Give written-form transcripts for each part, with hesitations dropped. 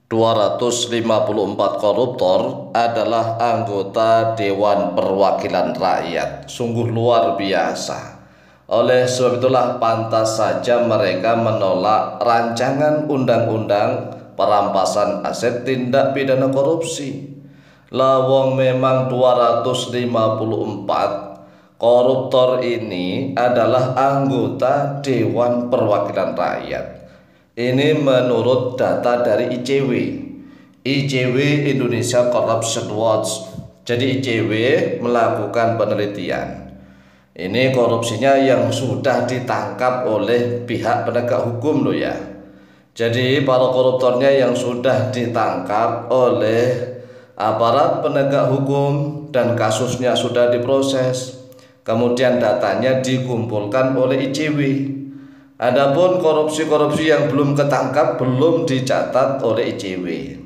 254 koruptor adalah anggota Dewan Perwakilan Rakyat. Sungguh luar biasa. Oleh sebab itulah pantas saja mereka menolak rancangan undang-undang perampasan aset tindak pidana korupsi. Lawang memang 254 koruptor ini adalah anggota Dewan Perwakilan Rakyat. Ini menurut data dari ICW Indonesia Corruption Watch. Jadi ICW melakukan penelitian. Ini korupsinya yang sudah ditangkap oleh pihak penegak hukum loh ya. Jadi para koruptornya yang sudah ditangkap oleh aparat penegak hukum dan kasusnya sudah diproses. Kemudian datanya dikumpulkan oleh ICW. Adapun korupsi-korupsi yang belum ketangkap belum dicatat oleh ICW.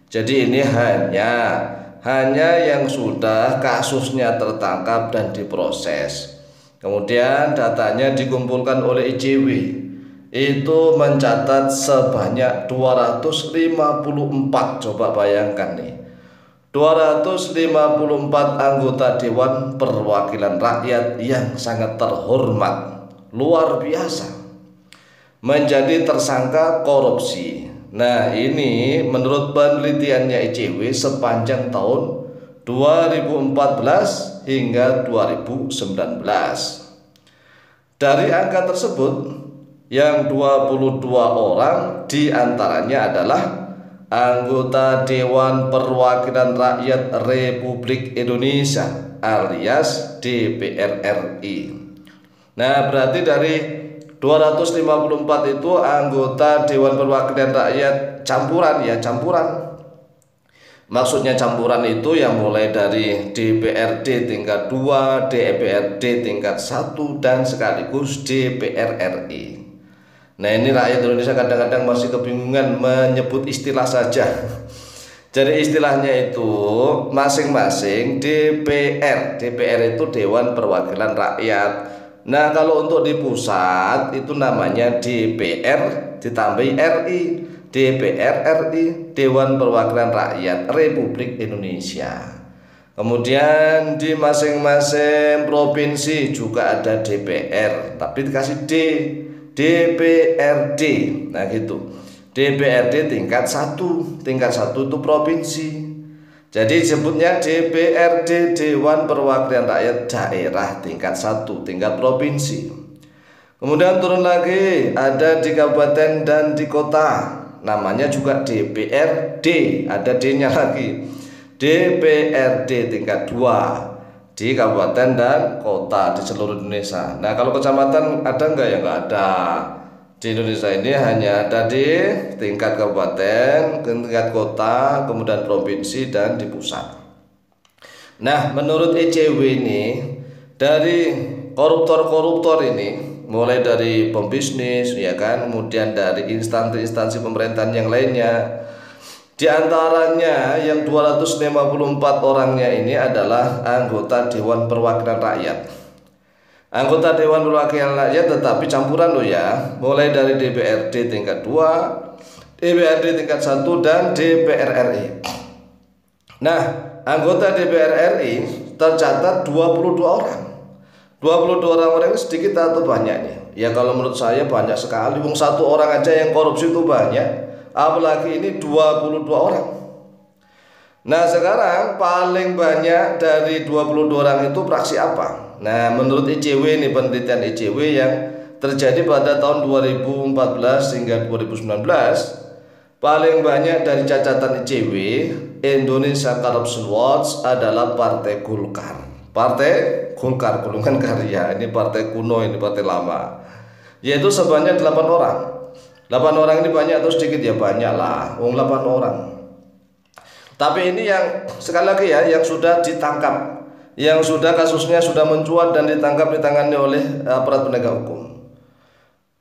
Jadi ini hanya yang sudah kasusnya tertangkap dan diproses. Kemudian datanya dikumpulkan oleh ICW. Itu mencatat sebanyak 254. Coba bayangkan nih. 254 anggota Dewan Perwakilan Rakyat yang sangat terhormat. Luar biasa. Menjadi tersangka korupsi. Nah, ini menurut penelitiannya ICW sepanjang tahun 2014 hingga 2019. Dari angka tersebut, yang 22 orang diantaranya adalah anggota Dewan Perwakilan Rakyat Republik Indonesia alias DPR RI. Nah, berarti dari 254 itu anggota Dewan Perwakilan Rakyat campuran. Maksudnya campuran itu yang mulai dari DPRD tingkat 2, DPRD tingkat 1 dan sekaligus DPR RI. Nah, ini rakyat Indonesia kadang-kadang masih kebingungan menyebut istilah saja. Jadi istilahnya itu masing-masing DPR itu Dewan Perwakilan Rakyat. Nah, kalau untuk di pusat itu namanya DPR ditambahi RI, DPR RI, Dewan Perwakilan Rakyat Republik Indonesia. Kemudian di masing-masing provinsi juga ada DPR, tapi dikasih DPRD. Nah gitu. DPRD tingkat 1. Tingkat 1 itu provinsi. Jadi disebutnya DPRD Dewan Perwakilan Rakyat Daerah tingkat 1, tingkat provinsi. Kemudian turun lagi ada di kabupaten dan di kota. Namanya juga DPRD, ada D-nya lagi. DPRD tingkat 2 di kabupaten dan kota di seluruh Indonesia. Nah, kalau kecamatan ada enggak? Ya enggak ada. Di Indonesia ini hanya ada di tingkat kabupaten, tingkat kota, kemudian provinsi dan di pusat. Nah, menurut ICW ini dari koruptor-koruptor ini mulai dari pembisnis ya kan, kemudian dari instansi-instansi pemerintahan yang lainnya. Di antaranya yang 254 orangnya ini adalah anggota Dewan Perwakilan Rakyat. Anggota Dewan Perwakilan Rakyat tetapi campuran loh ya, mulai dari DPRD tingkat 2, DPRD tingkat 1 dan DPR RI. Nah, anggota DPR RI tercatat 22 orang. 22 orang ini sedikit atau banyak nih? Ya kalau menurut saya banyak sekali. Satu orang aja yang korupsi itu banyak, apalagi ini 22 orang. Nah, sekarang paling banyak dari 22 orang itu fraksi apa? Nah, menurut ICW ini, penelitian ICW yang terjadi pada tahun 2014 hingga 2019, paling banyak dari catatan ICW Indonesia Corruption Watch adalah Partai Golkar. Partai Golkar golongan karya, ini partai kuno, ini partai lama. Yaitu sebanyak 8 orang. 8 orang ini banyak atau sedikit? Ya banyak lah, 8 orang. Tapi ini yang sekali lagi ya, yang sudah ditangkap, yang sudah kasusnya sudah mencuat dan ditangani oleh aparat penegak hukum.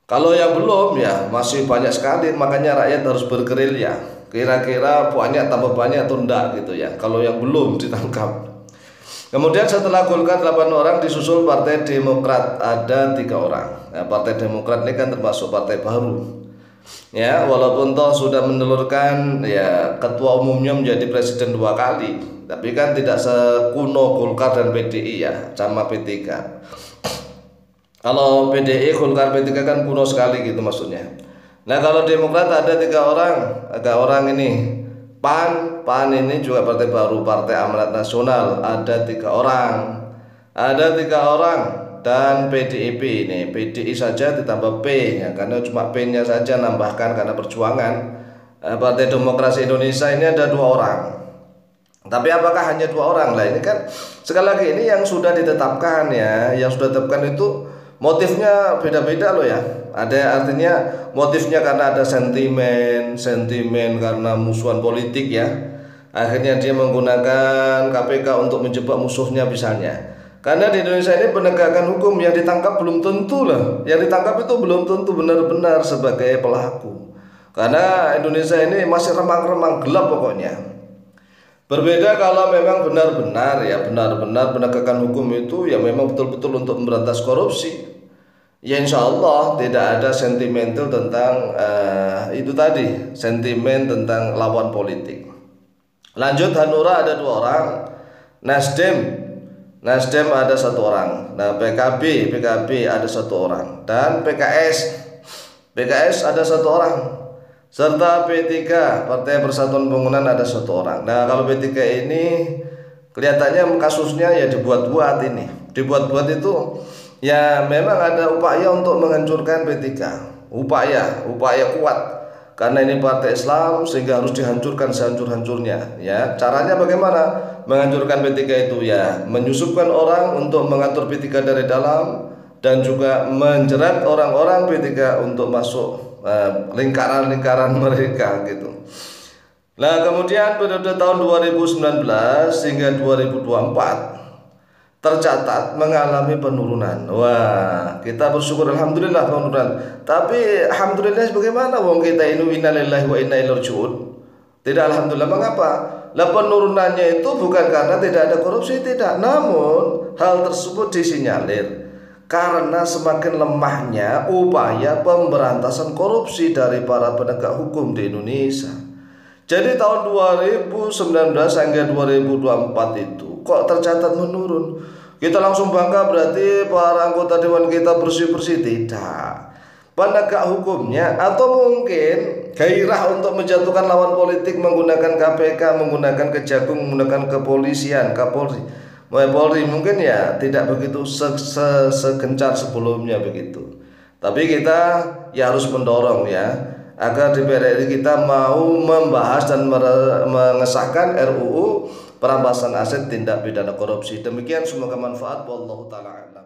Kalau yang belum ya masih banyak sekali, makanya rakyat harus bergerilya. Kira-kira banyak tambah banyak atau enggak gitu ya, kalau yang belum ditangkap. Kemudian setelah Golkar 8 orang disusul Partai Demokrat ada 3 orang. Nah, Partai Demokrat ini kan termasuk partai baru. Ya, walaupun toh sudah menelurkan ya ketua umumnya menjadi presiden 2 kali, tapi kan tidak sekuno Golkar dan PDI ya, sama P3. Kalau PDI, Golkar, P3 kan kuno sekali gitu maksudnya. Nah kalau Demokrat ada 3 orang ini. PAN ini juga partai baru, Partai Amanat Nasional, ada 3 orang, dan PDIP ini, PDI saja ditambah P ya, karena cuma P-nya saja nambahkan karena perjuangan. Partai Demokrasi Indonesia ini ada 2 orang. Tapi apakah hanya 2 orang? Lah ini kan sekali lagi ini yang sudah ditetapkan ya, yang sudah ditetapkan itu motifnya beda-beda loh ya. Ada artinya motifnya karena ada sentimen karena musuhan politik ya. Akhirnya dia menggunakan KPK untuk menjebak musuhnya misalnya. Karena di Indonesia ini penegakan hukum yang ditangkap belum tentu lah. Yang ditangkap itu belum tentu benar-benar sebagai pelaku. Karena Indonesia ini masih remang-remang gelap pokoknya. Berbeda kalau memang benar-benar penegakan hukum itu ya memang betul-betul untuk memberantas korupsi. Ya insya Allah tidak ada sentimental tentang itu tadi, sentimen tentang lawan politik. Lanjut, Hanura ada 2 orang, Nasdem ada 1 orang, nah PKB ada 1 orang, dan PKS ada 1 orang, serta P3 Partai Persatuan Pembangunan ada 1 orang. Nah kalau P3 ini kelihatannya kasusnya ya dibuat-buat itu ya, memang ada upaya untuk menghancurkan P3, upaya kuat karena ini partai Islam sehingga harus dihancurkan sehancur-hancurnya ya. Caranya bagaimana menghancurkan P3 itu ya, menyusupkan orang untuk mengatur P3 dari dalam dan juga menjerat orang-orang P3 untuk masuk lingkaran-lingkaran mereka gitu. Nah kemudian periode tahun 2019 hingga 2024 tercatat mengalami penurunan. Wah, kita bersyukur alhamdulillah penurunan. Tapi alhamdulillah bagaimana wong kita ini innalillahi wa inna ilaihi raji'un. Tidak alhamdulillah, mengapa? Lah penurunannya itu bukan karena tidak ada korupsi, tidak. Namun hal tersebut disinyalir karena semakin lemahnya upaya pemberantasan korupsi dari para penegak hukum di Indonesia. Jadi tahun 2019 hingga 2024 itu kok tercatat menurun. Kita langsung bangga berarti para anggota dewan kita bersih-bersih? Tidak. Penegak hukumnya atau mungkin gairah untuk menjatuhkan lawan politik menggunakan KPK, menggunakan Kejagung, menggunakan kepolisian, Polri mungkin ya tidak begitu segencar sebelumnya begitu. Tapi kita ya harus mendorong ya agar DPR RI kita mau membahas dan mengesahkan RUU perampasan aset tindak pidana korupsi. Demikian, semoga manfaat. Wallahu taala alam.